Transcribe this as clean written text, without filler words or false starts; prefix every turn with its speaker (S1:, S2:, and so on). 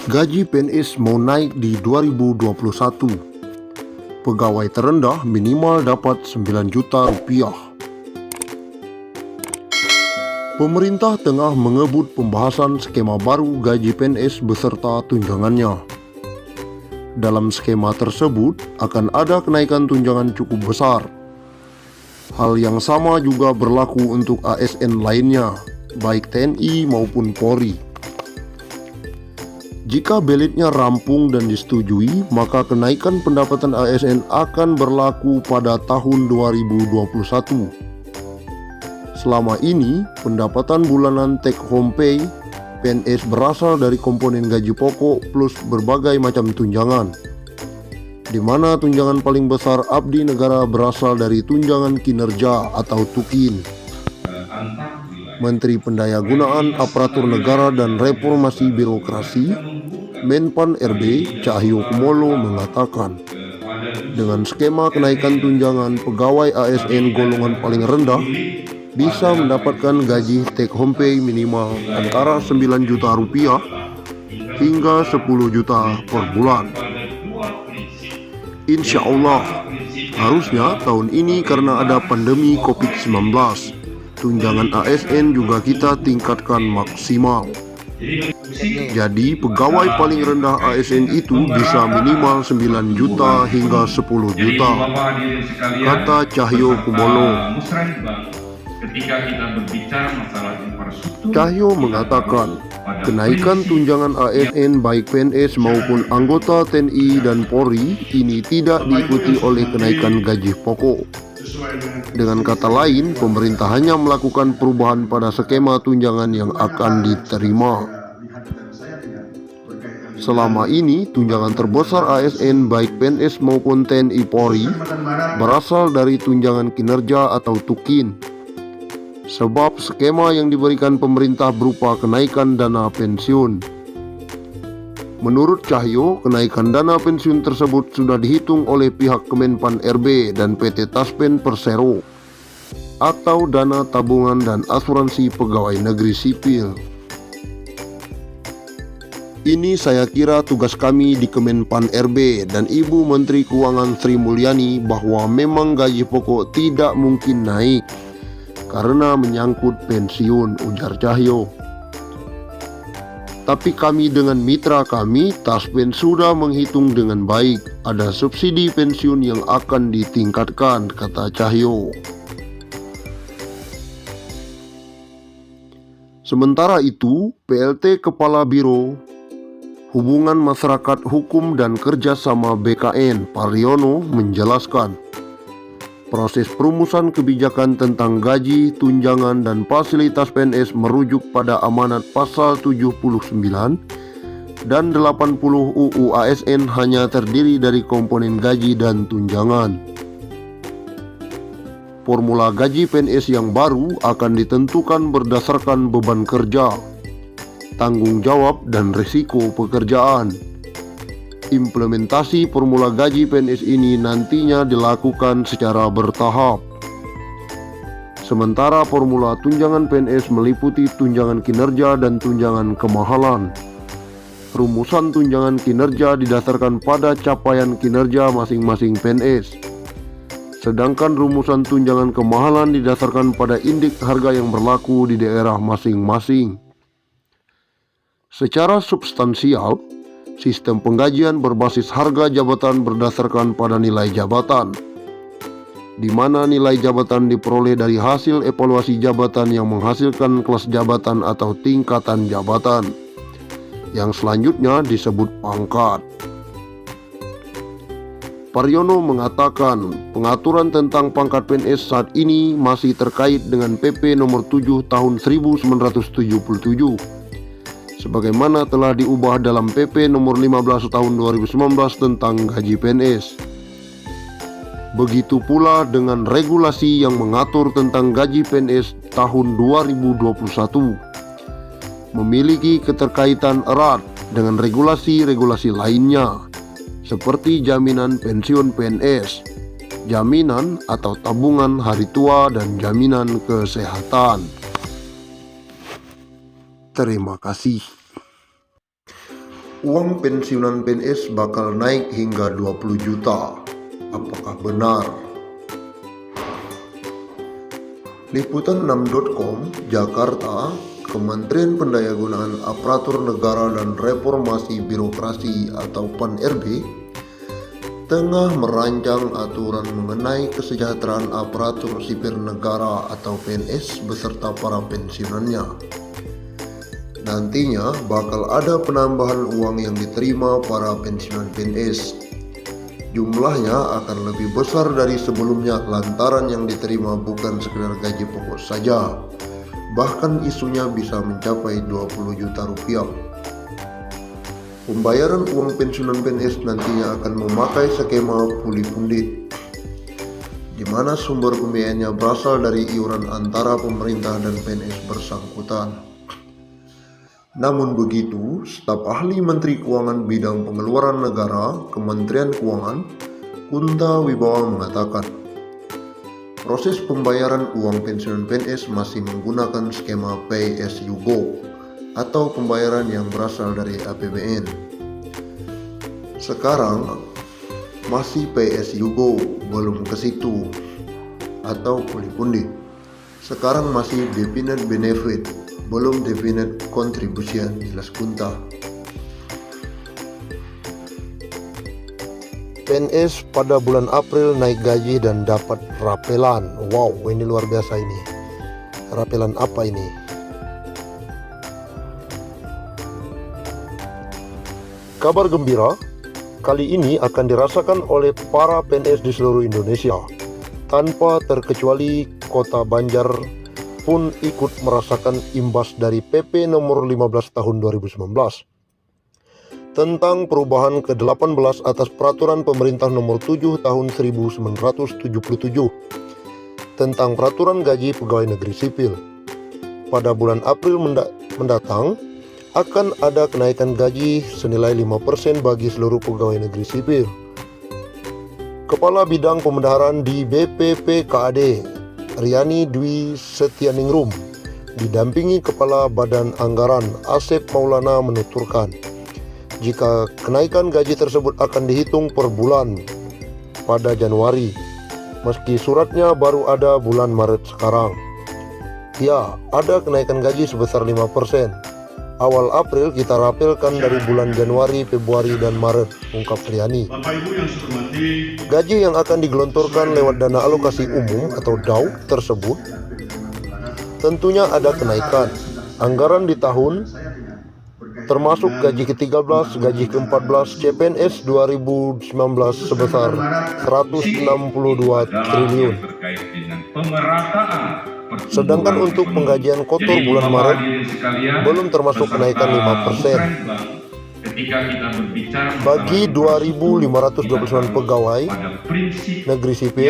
S1: Gaji PNS mau naik di 2021. Pegawai terendah minimal dapat 9 juta rupiah. Pemerintah tengah mengebut pembahasan skema baru gaji PNS beserta tunjangannya. Dalam skema tersebut akan ada kenaikan tunjangan cukup besar. Hal yang sama juga berlaku untuk ASN lainnya, baik TNI maupun Polri. Jika belitnya rampung dan disetujui, maka kenaikan pendapatan ASN akan berlaku pada tahun 2021. Selama ini, pendapatan bulanan take home pay PNS berasal dari komponen gaji pokok plus berbagai macam tunjangan, di mana tunjangan paling besar abdi negara berasal dari tunjangan kinerja atau TUKIN. Menteri Pendayagunaan Aparatur Negara dan Reformasi Birokrasi Menpan RB Cahyokumolo mengatakan, dengan skema kenaikan tunjangan, pegawai ASN golongan paling rendah bisa mendapatkan gaji take home pay minimal antara 9 juta rupiah hingga 10 juta per bulan. Insya Allah, harusnya tahun ini karena ada pandemi COVID-19, tunjangan ASN juga kita tingkatkan maksimal. Jadi pegawai paling rendah ASN itu bisa minimal 9 juta hingga 10 juta, kata Cahyokumolo. Cahyo mengatakan, kenaikan tunjangan ASN baik PNS maupun anggota TNI dan Polri ini tidak diikuti oleh kenaikan gaji pokok. Dengan kata lain, pemerintah hanya melakukan perubahan pada skema tunjangan yang akan diterima. Selama ini, tunjangan terbesar ASN baik PNS maupun TNI Polri berasal dari tunjangan kinerja atau TUKIN. Sebab skema yang diberikan pemerintah berupa kenaikan dana pensiun. Menurut Cahyo, kenaikan dana pensiun tersebut sudah dihitung oleh pihak Kemenpan RB dan PT Taspen Persero atau dana tabungan dan asuransi pegawai negeri sipil. Ini saya kira tugas kami di Kemenpan RB dan Ibu Menteri Keuangan Sri Mulyani bahwa memang gaji pokok tidak mungkin naik karena menyangkut pensiun, ujar Cahyo. Tapi kami dengan mitra kami, Taspen sudah menghitung dengan baik. Ada subsidi pensiun yang akan ditingkatkan, kata Cahyo. Sementara itu, PLT Kepala Biro Hubungan Masyarakat Hukum dan Kerjasama BKN, Pariono, menjelaskan, proses perumusan kebijakan tentang gaji, tunjangan, dan fasilitas PNS merujuk pada amanat pasal 79 dan 80 UU ASN hanya terdiri dari komponen gaji dan tunjangan. Formula gaji PNS yang baru akan ditentukan berdasarkan beban kerja, tanggung jawab, dan risiko pekerjaan. Implementasi formula gaji PNS ini nantinya dilakukan secara bertahap. Sementara formula tunjangan PNS meliputi tunjangan kinerja dan tunjangan kemahalan. Rumusan tunjangan kinerja didasarkan pada capaian kinerja masing-masing PNS. Sedangkan rumusan tunjangan kemahalan didasarkan pada indeks harga yang berlaku di daerah masing-masing. Secara substansial, sistem penggajian berbasis harga jabatan berdasarkan pada nilai jabatan, di mana nilai jabatan diperoleh dari hasil evaluasi jabatan yang menghasilkan kelas jabatan atau tingkatan jabatan, yang selanjutnya disebut pangkat. Pariono mengatakan, pengaturan tentang pangkat PNS saat ini masih terkait dengan PP nomor 7 tahun 1977. Sebagaimana telah diubah dalam PP nomor 15 tahun 2019 tentang gaji PNS. Begitu pula dengan regulasi yang mengatur tentang gaji PNS tahun 2021. Memiliki keterkaitan erat dengan regulasi-regulasi lainnya, seperti jaminan pensiun PNS, jaminan atau tabungan hari tua, dan jaminan kesehatan. Terima kasih. Uang pensiunan PNS bakal naik hingga 20 juta. Apakah benar? Liputan6.com, Jakarta, Kementerian Pendayagunaan Aparatur Negara dan Reformasi Birokrasi atau PAN-RB tengah merancang aturan mengenai kesejahteraan aparatur sipil negara atau PNS beserta para pensiunannya. Nantinya bakal ada penambahan uang yang diterima para pensiunan PNS. Jumlahnya akan lebih besar dari sebelumnya lantaran yang diterima bukan sekedar gaji pokok saja. Bahkan isunya bisa mencapai 20 juta rupiah. Pembayaran uang pensiunan PNS nantinya akan memakai skema puli pundi, di mana sumber pembiayaannya berasal dari iuran antara pemerintah dan PNS bersangkutan. Namun begitu, staf ahli Menteri Keuangan Bidang Pengeluaran Negara Kementerian Keuangan, Kunta Wibawa mengatakan, proses pembayaran uang pensiunan PNS masih menggunakan skema Pay as you go atau pembayaran yang berasal dari APBN. Sekarang masih Pay as you go, belum ke situ, atau puli pundi. Sekarang masih definite benefit, belum definite contribution, jelas Kunta. PNS pada bulan April naik gaji dan dapat rapelan. Wow, ini luar biasa ini. Rapelan apa ini? Kabar gembira kali ini akan dirasakan oleh para PNS di seluruh Indonesia. Tanpa terkecuali Kota Banjar pun ikut merasakan imbas dari PP nomor 15 tahun 2019 tentang perubahan ke-18 atas peraturan pemerintah nomor 7 tahun 1977 tentang peraturan gaji pegawai negeri sipil. Pada bulan April mendatang akan ada kenaikan gaji senilai 5% bagi seluruh pegawai negeri sipil. Kepala Bidang Pembendaharaan di BPPKAD Riani Dwi Setianingrum didampingi Kepala Badan Anggaran Asep Maulana menuturkan, jika kenaikan gaji tersebut akan dihitung per bulan pada Januari, meski suratnya baru ada bulan Maret sekarang. Ya, ada kenaikan gaji sebesar 5%. Awal April kita rapelkan dari bulan Januari, Februari, dan Maret, ungkap Riani. Gaji yang akan digelontorkan lewat dana alokasi umum atau DAU tersebut tentunya ada kenaikan anggaran di tahun termasuk gaji ke-13, gaji ke-14 CPNS 2019 sebesar 162 triliun. Sedangkan untuk penggajian kotor bulan Maret belum termasuk kenaikan 5%. Bagi 2.529 pegawai negeri sipil